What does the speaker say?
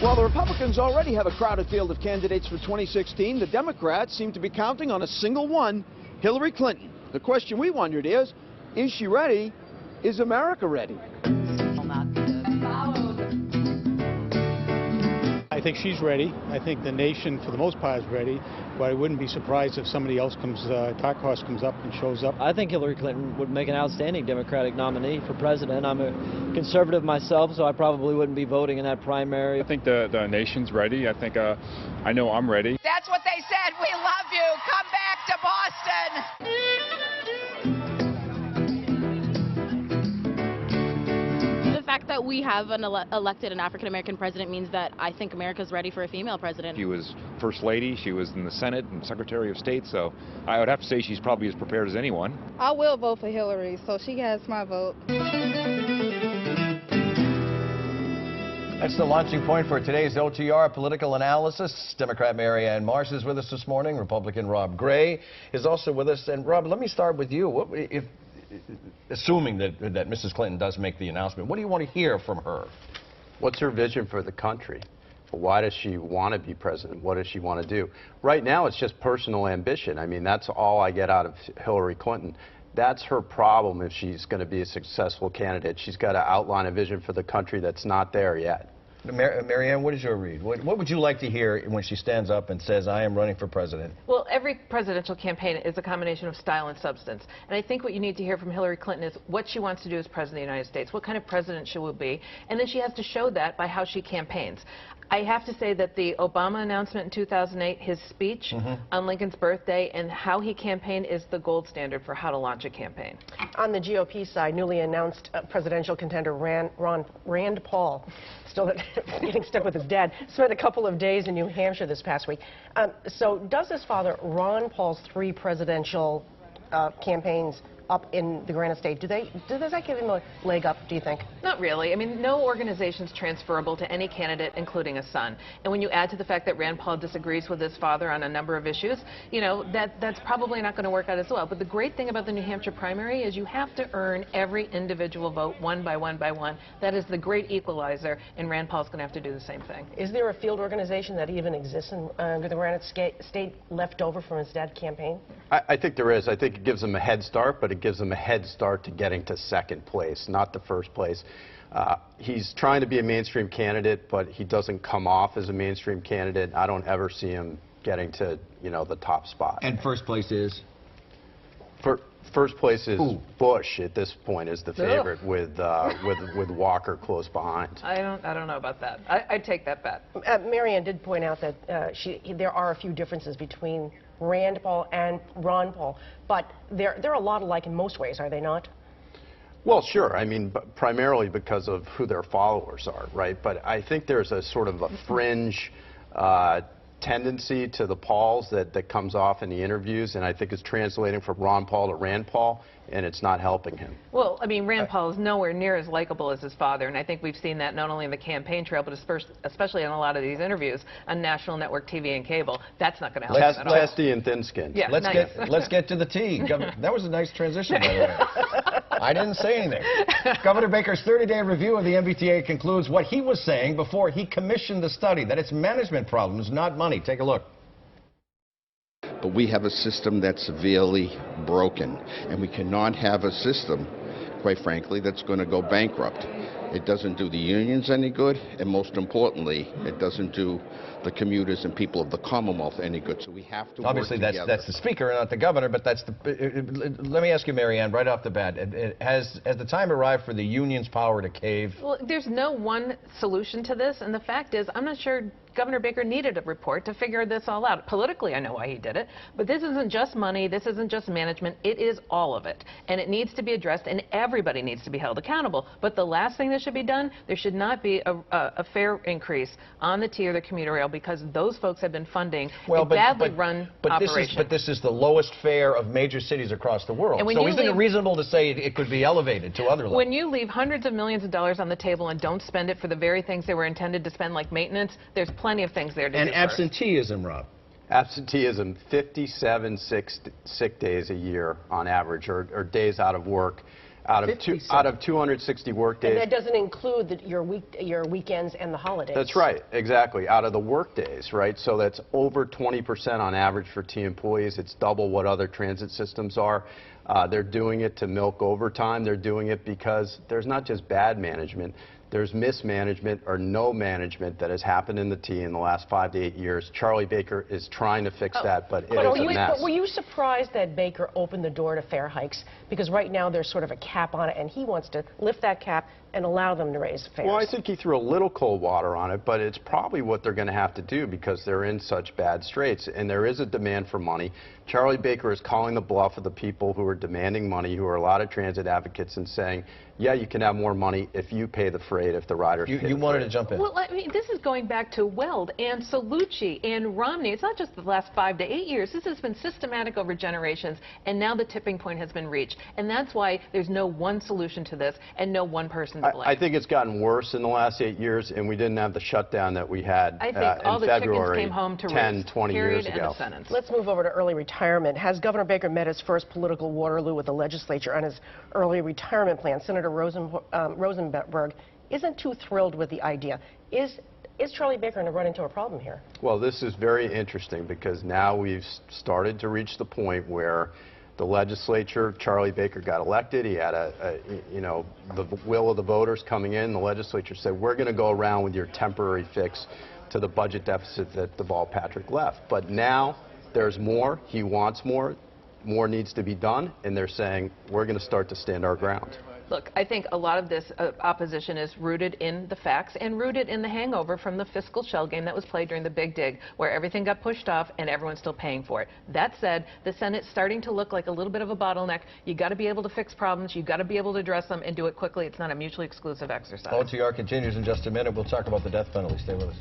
While the Republicans already have a crowded field of candidates for 2016, the Democrats seem to be counting on a single one, Hillary Clinton. The question we wondered is she ready? Is America ready? I think she's ready. I think the nation, for the most part, is ready. But I wouldn't be surprised if somebody else comes, Tarkos comes up and shows up. I think Hillary Clinton would make an outstanding Democratic nominee for president. I'm a conservative myself, so I probably wouldn't be voting in that primary. I think the nation's ready. I think I know I'm ready. That's what they said. We love you. Come back to Boston. The fact that we have an elected an African-American president means that I think America's ready for a female president. She was First Lady, she was in the Senate and Secretary of State, so I would have to say she's probably as prepared as anyone. I will vote for Hillary, so she has my vote. That's the launching point for today's OTR political analysis. Democrat Mary Ann Marsh is with us this morning. Republican Rob Gray is also with us. And Rob, let me start with you. Assuming that Mrs. Clinton does make the announcement, what do you want to hear from her? What's her vision for the country? Why does she want to be president? What does she want to do? Right now, it's just personal ambition. I mean, that's all I get out of Hillary Clinton. That's her problem if she's going to be a successful candidate. She's got to outline a vision for the country that's not there yet. Mary Ann, what is your read? What would you like to hear when she stands up and says, I am running for president? Well, every presidential campaign is a combination of style and substance. And I think what you need to hear from Hillary Clinton is what she wants to do as president of the United States, what kind of president she will be, and then she has to show that by how she campaigns. I have to say that the Obama announcement in 2008, his speech on Lincoln's birthday, and how he campaigned is the gold standard for how to launch a campaign. On the GOP side, newly announced presidential contender Rand Paul, still getting stuck with his dad, spent a couple of days in New Hampshire this past week. So does his father, Ron Paul's 3 presidential campaigns up in the Granite State, does that give him a leg up, do you think? Not really. I mean, no organization is transferable to any candidate, including a son. And when you add to the fact that Rand Paul disagrees with his father on a number of issues, you know, that's probably not going to work out as well. But the great thing about the New Hampshire primary is you have to earn every individual vote one by one by one. That is the great equalizer, and Rand Paul's going to have to do the same thing. Is there a field organization that even exists in the Granite State left over from his dad's campaign? I think there is. I think it gives him a head start, but it gives him a head start to getting to second place, not the first place. He's trying to be a mainstream candidate, but he doesn't come off as a mainstream candidate. I don't ever see him getting to, you know, the top spot. And first place is? First place is Bush at this point is the favorite with Walker close behind. I don't know about that. I'd take that bet. Mary Ann did point out that there are a few differences between Rand Paul and Ron Paul, but they're a lot alike in most ways, are they not? Well, sure. I mean, primarily because of who their followers are, right? But I think there's a sort of a fringe tendency to the Pauls that comes off in the interviews, and I think it's translating from Ron Paul to Rand Paul, and it's not helping him. Well, I mean, Rand Paul is nowhere near as likable as his father, and I think we've seen that not only in the campaign trail, but especially in a lot of these interviews on national network TV and cable. That's not going to help him at all. Testy and thin-skinned. Yeah, let's get to the tea. That was a nice transition, by the way. I didn't say anything. Governor Baker's 30-day review of the MBTA concludes what he was saying before he commissioned the study, that it's management problems, not money. Take a look. But we have a system that's severely broken, and we cannot have a system, quite frankly, that's going to go bankrupt. It doesn't do the unions any good, and most importantly, it doesn't do the commuters and people of the Commonwealth any good. So we have to obviously work together. That's the speaker, not the governor, but that's the. Let me ask you, Mary Ann, right off the bat, has the time arrived for the union's power to cave? Well, there's no one solution to this, and the fact is, I'm not sure Governor Baker needed a report to figure this all out. Politically, I know why he did it, but this isn't just money, this isn't just management, it is all of it. And it needs to be addressed, and everybody needs to be held accountable. But the last thing that should be done, there should not be a fare increase on the T or the commuter rail, because those folks have been funding a badly run operation. But this is the lowest fare of major cities across the world. So isn't it reasonable to say it could be elevated to other levels? When you leave hundreds of millions of dollars on the table and don't spend it for the very things they were intended to spend, like maintenance, there's plenty of things there to do. And absenteeism, Rob. Absenteeism, 57 sick days a year on average, or days out of work. Out of 260 work days. And that doesn't include your weekends and the holidays. That's right, exactly. Out of the work days, right? So that's over 20% on average for T employees. It's double what other transit systems are. They're doing it to milk overtime. They're doing it because there's not just bad management. There's mismanagement or no management that has happened in the T in the last 5 to 8 years. Charlie Baker is trying to fix that, but it is a mess. But were you surprised that Baker opened the door to fare hikes? Because right now there's sort of a cap on it, and he wants to lift that cap and allow them to raise fares. Well, I think he threw a little cold water on it, but it's probably what they're going to have to do because they're in such bad straits, and there is a demand for money. Charlie Baker is calling the bluff of the people who are demanding money, who are a lot of transit advocates, and saying, yeah, you can have more money if you pay the freight, if the riders pay You wanted to jump in. Well, I mean, this is going back to Weld and Cellucci and Romney. It's not just the last 5 to 8 years. This has been systematic over generations, and now the tipping point has been reached. And that's why there's no one solution to this and no one person to blame. I think it's gotten worse in the last 8 years, and we didn't have the shutdown that we had I think all in the February chickens came home to 10, roost, 20 period, years end ago. of sentence. Let's move over to early retirement. Has Governor Baker met his first political Waterloo with the legislature on his early retirement plan? Senator Rosenberg isn't too thrilled with the idea. Is Charlie Baker going to run into a problem here? Well, this is very interesting because now we've started to reach the point where the legislature, Charlie Baker got elected. He had the will of the voters coming in. The legislature said, we're going to go around with your temporary fix to the budget deficit that Deval Patrick left. But now there's more. He wants more. More needs to be done. And they're saying, we're going to start to stand our ground. Look, I think a lot of this opposition is rooted in the facts and rooted in the hangover from the fiscal shell game that was played during the big dig, where everything got pushed off and everyone's still paying for it. That said, the Senate's starting to look like a little bit of a bottleneck. You got to be able to fix problems. You got to be able to address them and do it quickly. It's not a mutually exclusive exercise. OTR continues in just a minute. We'll talk about the death penalty. Stay with us.